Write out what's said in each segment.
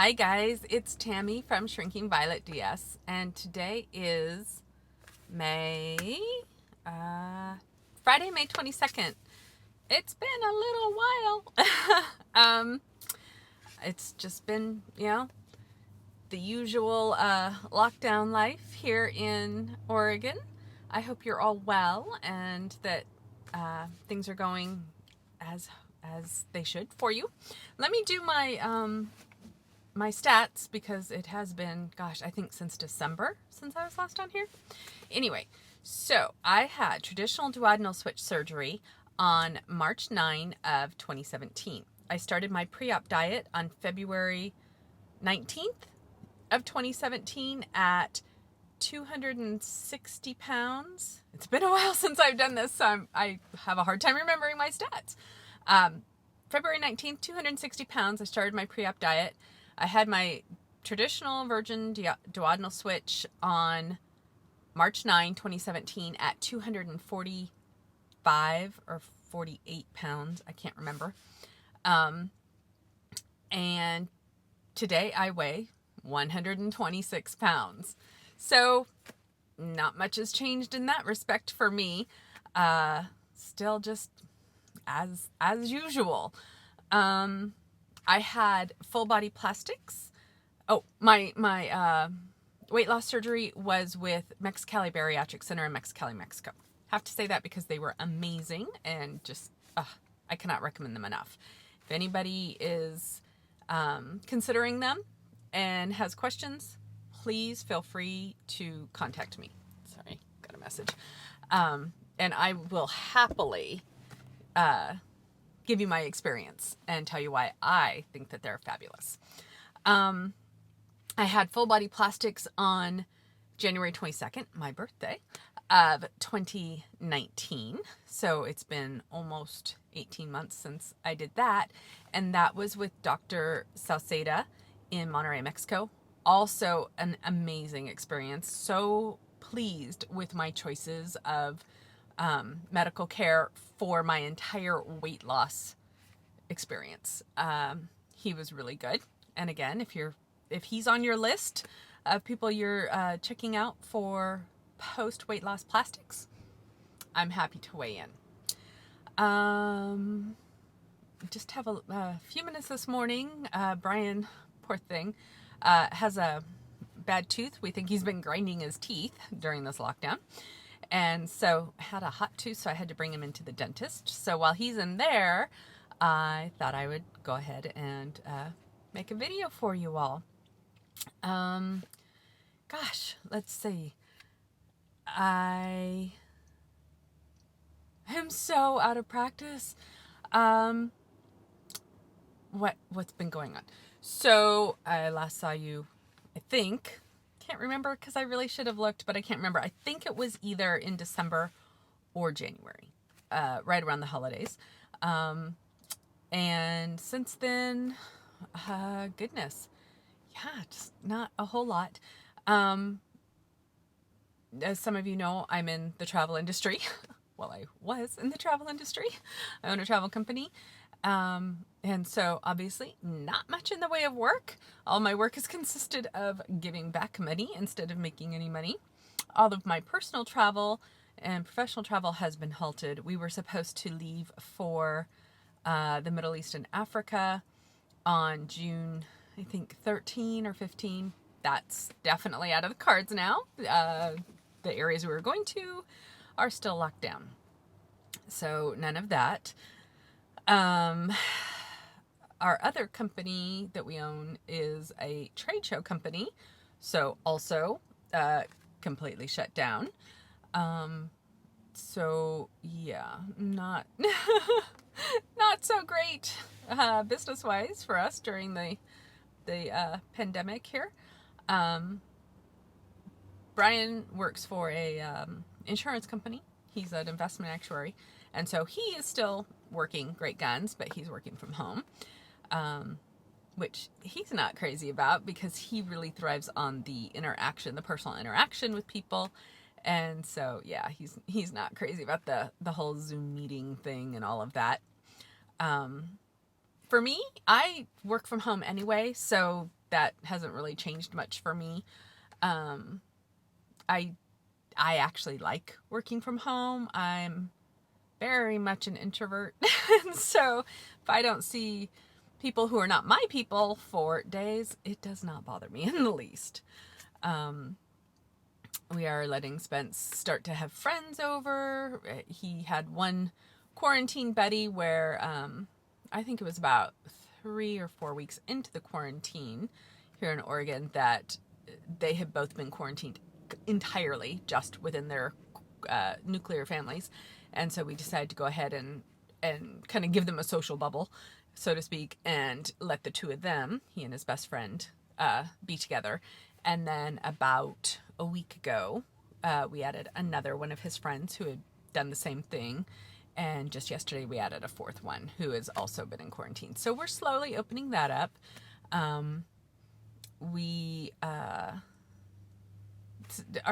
Hi guys, it's Tammy from Shrinking Violet DS, and today is May, uh, Friday, May 22nd. It's been a little while. um, it's just been, the usual lockdown life here in Oregon. I hope you're all well and that things are going as as they should for you. Let me do my stats because it has been, gosh, I think since December since I was last on here. Anyway, so I had traditional duodenal switch surgery on March 9 of 2017. I started my pre-op diet on February 19th of 2017 at 260 pounds. It's been a while since I've done this, so I have a hard time remembering my stats. February 19th, 260 pounds. I started my pre-op diet. I had my traditional virgin duodenal switch on March 9, 2017 at 245 or 48 pounds. I can't remember. And today I weigh 126 pounds. So not much has changed in that respect for me. Still just as usual. I had full body plastics. Oh, my weight loss surgery was with Mexicali Bariatric Center in Mexicali, Mexico. Have to say that because they were amazing and just I cannot recommend them enough. If anybody is considering them and has questions, please feel free to contact me. Sorry, got a message. And I will happily give you my experience and tell you why I think that they're fabulous. I had full body plastics on January 22nd, my birthday, of 2019. So it's been almost 18 months since I did that. And that was with Dr. Salceda in Monterrey, Mexico. Also an amazing experience. So pleased with my choices of medical care for my entire weight loss experience. He was really good. And again, if he's on your list of people you're checking out for post weight loss plastics, I'm happy to weigh in. Just have a few minutes this morning. Brian, poor thing, has a bad tooth. We think he's been grinding his teeth during this lockdown. And so had a hot tooth, so I had to bring him into the dentist. So while he's in there, I thought I would go ahead and make a video for you all. Gosh, let's see. I am so out of practice. What's been going on? So I last saw you, I think, can't remember because I really should have looked, but I can't remember. I think it was either in December or January, right around the holidays. And since then, goodness, yeah, just not a whole lot. As some of you know, I'm in the travel industry. Well, I was in the travel industry. I own a travel company. And so obviously not much in the way of work. All my work has consisted of giving back money instead of making any money. All of my personal travel and professional travel has been halted. We were supposed to leave for the Middle East and Africa on June, I think 13 or 15. That's definitely out of the cards now. The areas we were going to are still locked down. So none of that. Our other company that we own is a trade show company, so also completely shut down. So yeah, not not so great business wise for us during the pandemic here. Brian works for a insurance company. He's an investment actuary, and so he is still working great guns, but he's working from home, which he's not crazy about because he really thrives on the interaction, the personal interaction with people. And so, yeah, he's not crazy about the whole Zoom meeting thing and all of that. For me, I work from home anyway, so that hasn't really changed much for me. I actually like working from home. I'm very much an introvert. And so if I don't see people who are not my people for days, it does not bother me in the least. We are letting Spence start to have friends over. He had one quarantine buddy where I think it was about 3 or 4 weeks into the quarantine here in Oregon that they had both been quarantined entirely just within their nuclear families. And so we decided to go ahead and kind of give them a social bubble, so to speak, and let the two of them, he and his best friend, be together. And then about a week ago, we added another one of his friends who had done the same thing. And just yesterday, we added a fourth one who has also been in quarantine. So we're slowly opening that up. We are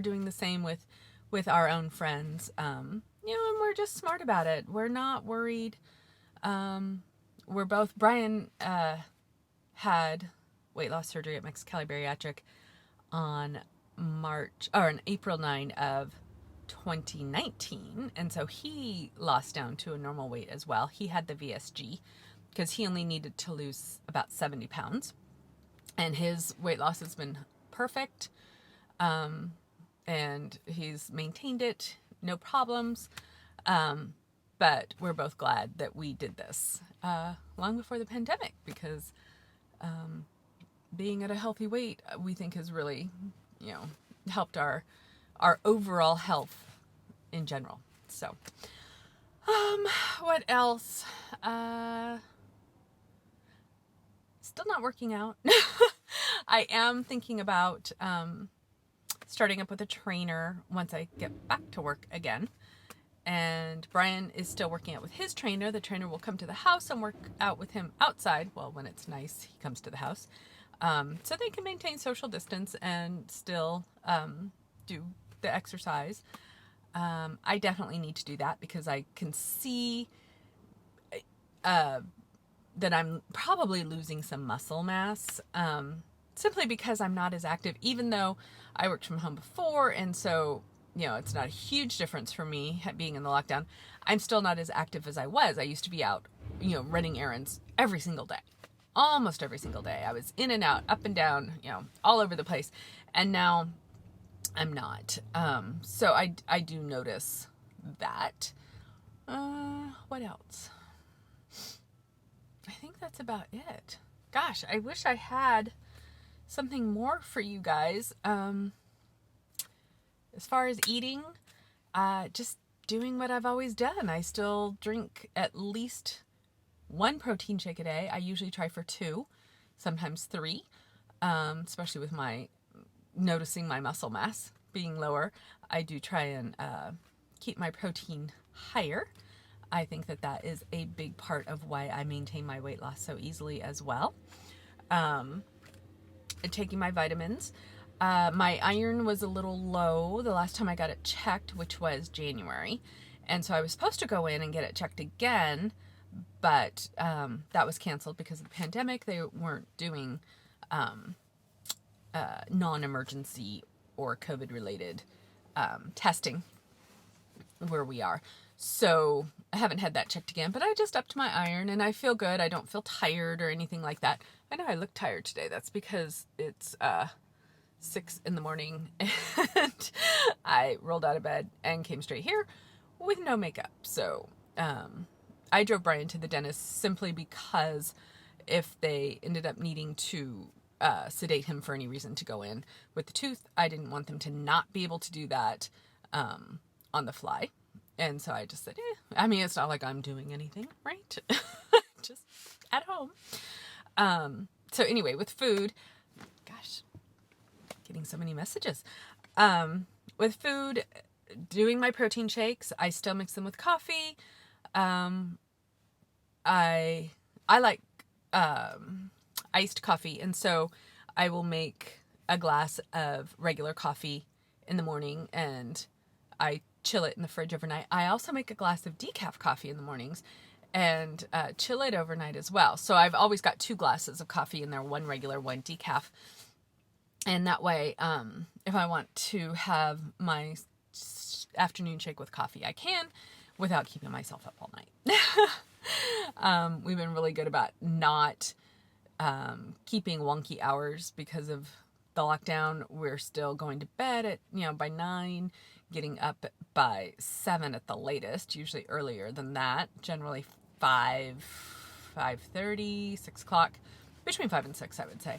doing the same with our own friends. And we're just smart about it. We're not worried. We're both, Brian had weight loss surgery at Mexicali Bariatric on April 9 of 2019. And so he lost down to a normal weight as well. He had the VSG because he only needed to lose about 70 pounds. And his weight loss has been perfect. And he's maintained it, no problems. But we're both glad that we did this long before the pandemic, because being at a healthy weight, we think has really, helped our overall health in general. So, what else? Still not working out. I am thinking about starting up with a trainer once I get back to work again. And Brian is still working out with his trainer. The trainer will come to the house and work out with him outside. Well, when it's nice, he comes to the house. So they can maintain social distance and still do the exercise. I definitely need to do that because I can see that I'm probably losing some muscle mass, simply because I'm not as active, even though I worked from home before. And so, it's not a huge difference for me being in the lockdown. I'm still not as active as I was. I used to be out, running errands every single day. Almost every single day. I was in and out, up and down, all over the place. And now I'm not. So I do notice that. What else? I think that's about it. Gosh, I wish I had something more for you guys. As far as eating, just doing what I've always done. I still drink at least 1 protein shake a day. I usually try for 2, sometimes 3, especially with noticing my muscle mass being lower. I do try and keep my protein higher. I think that is a big part of why I maintain my weight loss so easily as well. Taking my vitamins. My iron was a little low the last time I got it checked, which was January. And so I was supposed to go in and get it checked again, but that was canceled because of the pandemic. They weren't doing non-emergency or COVID-related testing where we are. So I haven't had that checked again, but I just upped my iron and I feel good. I don't feel tired or anything like that. I know I look tired today. That's because it's 6 in the morning and I rolled out of bed and came straight here with no makeup. So I drove Brian to the dentist simply because if they ended up needing to sedate him for any reason to go in with the tooth, I didn't want them to not be able to do that on the fly. And so I just said, it's not like I'm doing anything, right? Just at home. So anyway, with food, gosh, getting so many messages. With food, doing my protein shakes, I still mix them with coffee. I like iced coffee, and so I will make a glass of regular coffee in the morning and I chill it in the fridge overnight. I also make a glass of decaf coffee in the mornings, and chill it overnight as well. So I've always got 2 glasses of coffee in there, one regular, one decaf. And that way, if I want to have my afternoon shake with coffee, I can without keeping myself up all night. We've been really good about not keeping wonky hours because of the lockdown. We're still going to bed at, by 9, getting up by 7 at the latest, usually earlier than that, generally 5:30, 6 o'clock, between 5 and 6, I would say.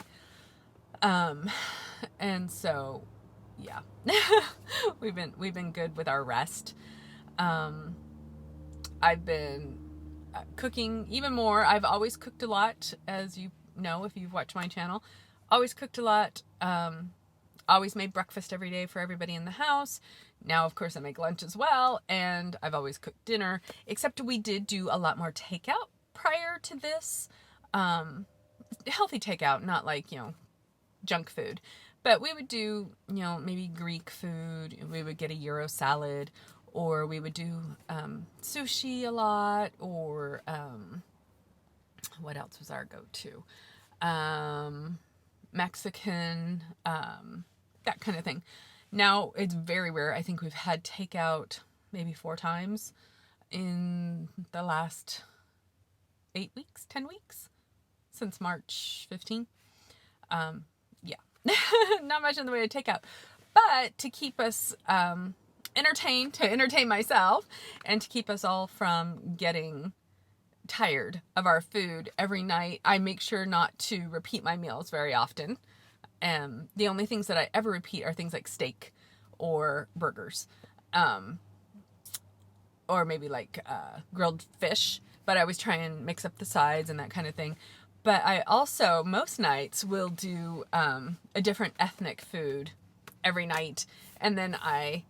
And so, yeah, we've been good with our rest. I've been cooking even more. I've always cooked a lot, as you know, if you've watched my channel. Always cooked a lot. Always made breakfast every day for everybody in the house. Now, of course, I make lunch as well, and I've always cooked dinner, except we did do a lot more takeout prior to this. Healthy takeout, not like, junk food. But we would do, maybe Greek food. We would get a Euro salad, or we would do sushi a lot, or what else was our go-to? Mexican, that kind of thing. Now, it's very rare. I think we've had takeout maybe 4 times in the last 8 weeks, 10 weeks, since March 15. Yeah, not much in the way of takeout. But to keep us entertained, to entertain myself, and to keep us all from getting tired of our food every night, I make sure not to repeat my meals very often. The only things that I ever repeat are things like steak or burgers, or maybe like grilled fish, but I always try and mix up the sides and that kind of thing. But I also, most nights, will do a different ethnic food every night, and then I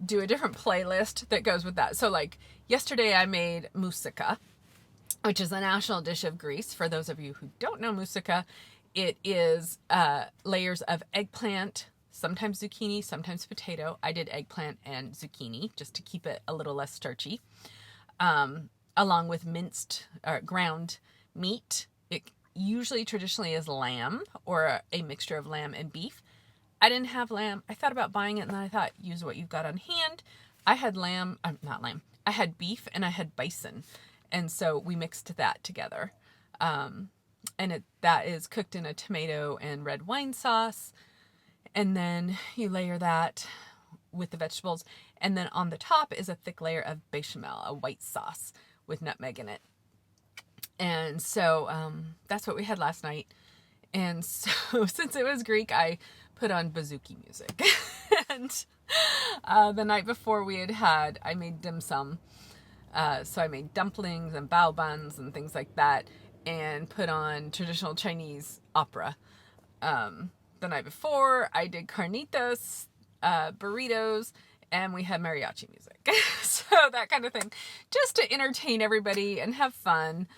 do a different playlist that goes with that. So like yesterday I made moussaka, which is a national dish of Greece. For those of you who don't know moussaka, it is layers of eggplant, sometimes zucchini, sometimes potato. I did eggplant and zucchini just to keep it a little less starchy, along with minced ground meat. It usually traditionally is lamb or a mixture of lamb and beef. I didn't have lamb. I thought about buying it, and then I thought, use what you've got on hand. I had I had beef and I had bison. And so we mixed that together. And that is cooked in a tomato and red wine sauce. And then you layer that with the vegetables. And then on the top is a thick layer of bechamel, a white sauce with nutmeg in it. And so that's what we had last night. And so since it was Greek, I put on bouzouki music. And the night before I made dim sum. So I made dumplings and bao buns and things like that, and put on traditional Chinese opera. The night before, I did carnitas, burritos, and we had mariachi music. So that kind of thing, just to entertain everybody and have fun.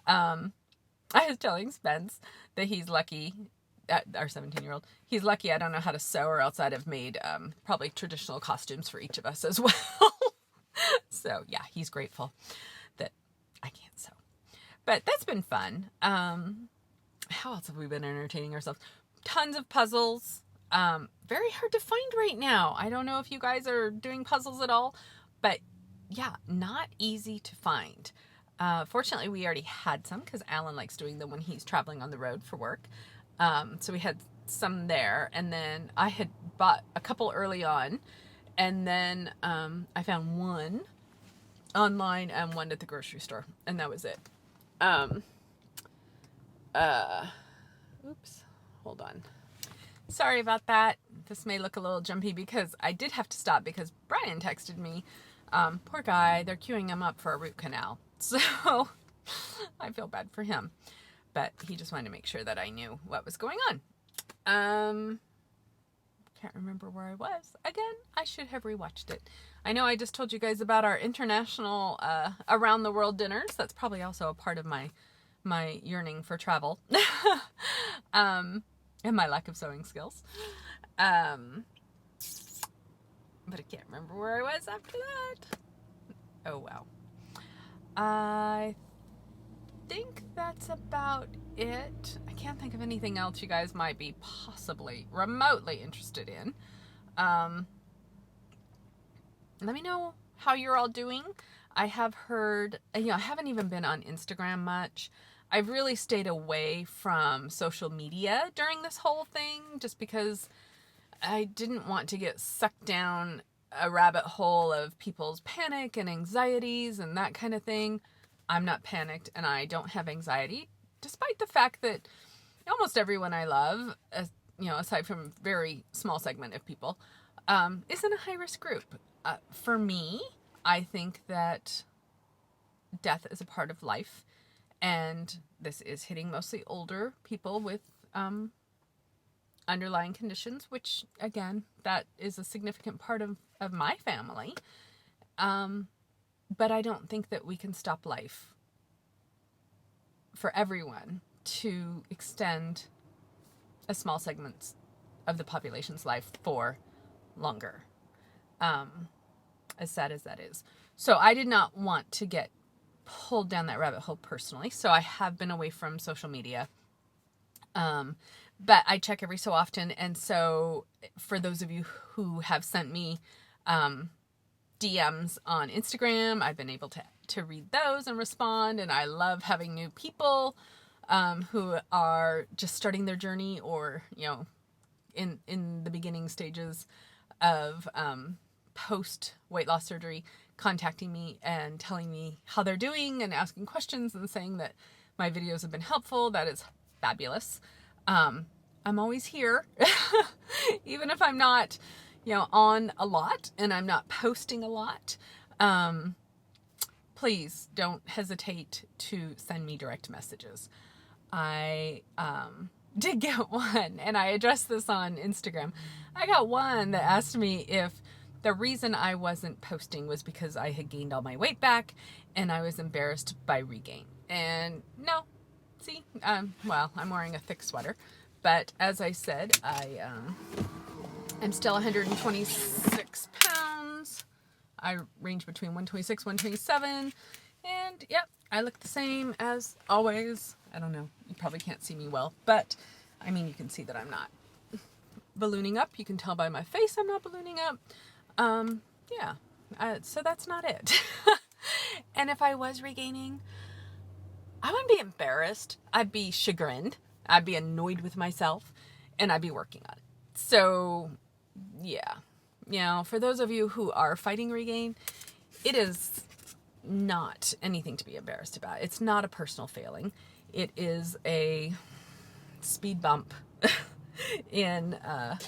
I was telling Spence that he's lucky, our 17-year-old, he's lucky I don't know how to sew, or else I'd have made probably traditional costumes for each of us as well. So yeah, he's grateful that I can't sew. But that's been fun. How else have we been entertaining ourselves? Tons of puzzles. Very hard to find right now. I don't know if you guys are doing puzzles at all, but yeah, not easy to find. Fortunately, we already had some because Alan likes doing them when he's traveling on the road for work. So we had some there, and then I had bought a couple early on, and then I found one online and one at the grocery store, and that was it. Oops, hold on. Sorry about that. This may look a little jumpy because I did have to stop because Brian texted me. Poor guy, they're queuing him up for a root canal. So I feel bad for him. But he just wanted to make sure that I knew what was going on. Can't remember where I was. Again, I should have rewatched it. I know I just told you guys about our international around the world dinners. That's probably also a part of my yearning for travel. And my lack of sewing skills. But I can't remember where I was after that. Oh, wow. I think that's about it. I can't think of anything else you guys might be possibly remotely interested in. Let me know how you're all doing. I have heard, I haven't even been on Instagram much. I've really stayed away from social media during this whole thing just because I didn't want to get sucked down a rabbit hole of people's panic and anxieties and that kind of thing. I'm not panicked and I don't have anxiety, despite the fact that almost everyone I love, aside from a very small segment of people, is in a high-risk group. For me, I think that death is a part of life, and this is hitting mostly older people with underlying conditions, which, again, that is a significant part of my family. But I don't think that we can stop life for everyone to extend a small segment of the population's life for longer. As sad as that is. So I did not want to get pulled down that rabbit hole personally. So I have been away from social media. But I check every so often. And so for those of you who have sent me DMs on Instagram, I've been able to read those and respond. And I love having new people who are just starting their journey or, in the beginning stages of post weight loss surgery, contacting me and telling me how they're doing and asking questions and saying that my videos have been helpful. That is fabulous. I'm always here, even if I'm not, on a lot and I'm not posting a lot. Please don't hesitate to send me direct messages. I did get one, and I addressed this on Instagram. I got one that asked me if the reason I wasn't posting was because I had gained all my weight back and I was embarrassed by regain. And no, see, well, I'm wearing a thick sweater, but as I said, I'm still 126 pounds. I range between 126, 127, and yep, I look the same as always. I don't know, you probably can't see me well, but I mean, you can see that I'm not ballooning up. You can tell by my face I'm not ballooning up. So that's not it. And if I was regaining, I wouldn't be embarrassed. I'd be chagrined. I'd be annoyed with myself, and I'd be working on it. So, yeah. For those of you who are fighting regain, it is not anything to be embarrassed about. It's not a personal failing. It is a speed bump in, sorry,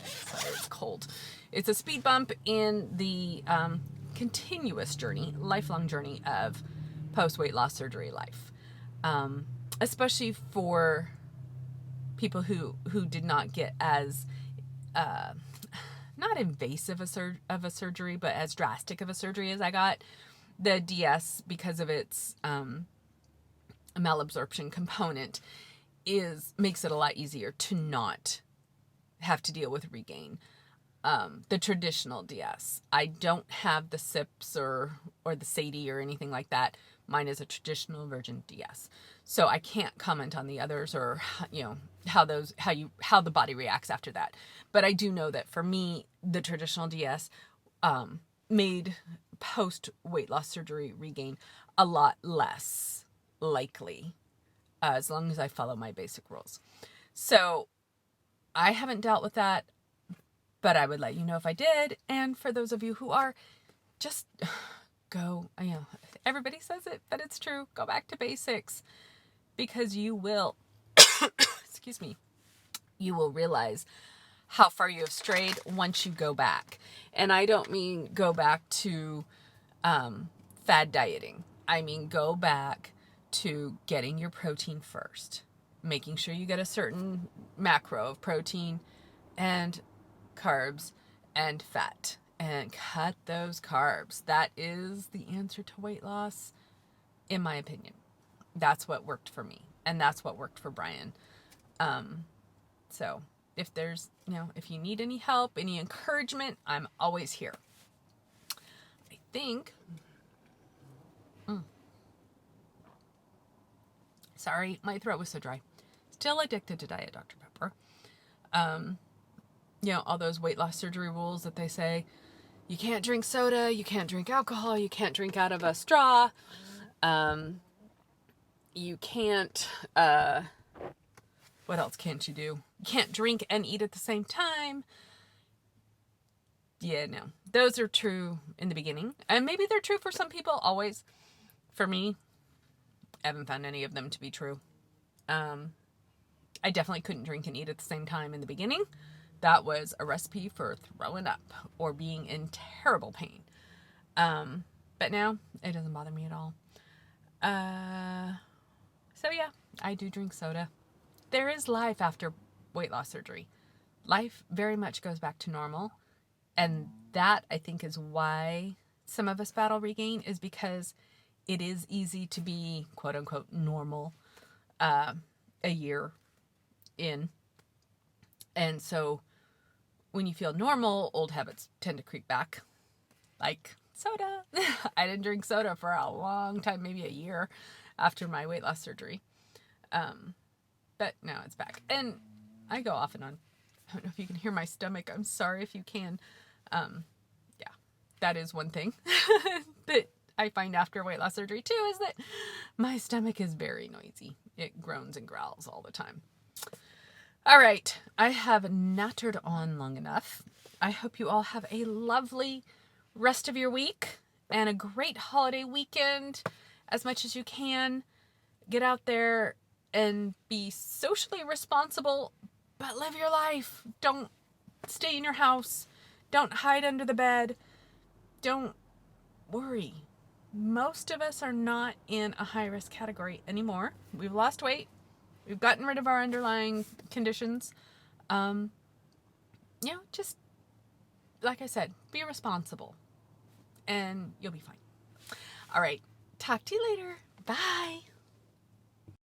it's cold. It's a speed bump in the continuous journey, lifelong journey of post-weight loss surgery life. Especially for people who did not get as, not invasive of a surgery, but as drastic of a surgery as I got. The DS, because of its malabsorption component, makes it a lot easier to not have to deal with regain. The traditional DS. I don't have the SIPS or the SADI or anything like that. Mine is a traditional Virgin DS. So I can't comment on the others or, how the body reacts after that. But I do know that for me, the traditional DS made post weight loss surgery regain a lot less likely, as long as I follow my basic rules. So I haven't dealt with that, but I would let you know if I did. And for those of you who are, just go, everybody says it, but it's true. Go back to basics, because you will, excuse me, you will realize how far you have strayed once you go back. And I don't mean go back to fad dieting. I mean go back to getting your protein first, making sure you get a certain macro of protein and carbs and fat, and cut those carbs. That is the answer to weight loss, in my opinion. That's what worked for me, and that's what worked for Brian. So if there's, if you need any help, any encouragement, I'm always here. I think Sorry, my throat was so dry. Still addicted to Diet Dr. Pepper. All those weight loss surgery rules that they say, you can't drink soda, you can't drink alcohol, you can't drink out of a straw, you can't, what else can't you do? You can't drink and eat at the same time. Yeah, no. Those are true in the beginning. And maybe they're true for some people, always. For me, I haven't found any of them to be true. I definitely couldn't drink and eat at the same time in the beginning. That was a recipe for throwing up or being in terrible pain. But now, it doesn't bother me at all. So yeah, I do drink soda. There is life after weight loss surgery. Life very much goes back to normal. And that, I think, is why some of us battle regain, is because it is easy to be, quote unquote, normal a year in. And so when you feel normal, old habits tend to creep back, like soda. I didn't drink soda for a long time, maybe a year after my weight loss surgery. But now it's back. And I go off and on. I don't know if you can hear my stomach. I'm sorry if you can. Yeah, that is one thing that I find after weight loss surgery too, is that my stomach is very noisy. It groans and growls all the time. All right, I have nattered on long enough. I hope you all have a lovely rest of your week and a great holiday weekend as much as you can. Get out there and be socially responsible, but live your life. Don't stay in your house. Don't hide under the bed. Don't worry. Most of us are not in a high-risk category anymore. We've lost weight. We've gotten rid of our underlying conditions. Just like I said, be responsible and you'll be fine. All right. Talk to you later. Bye.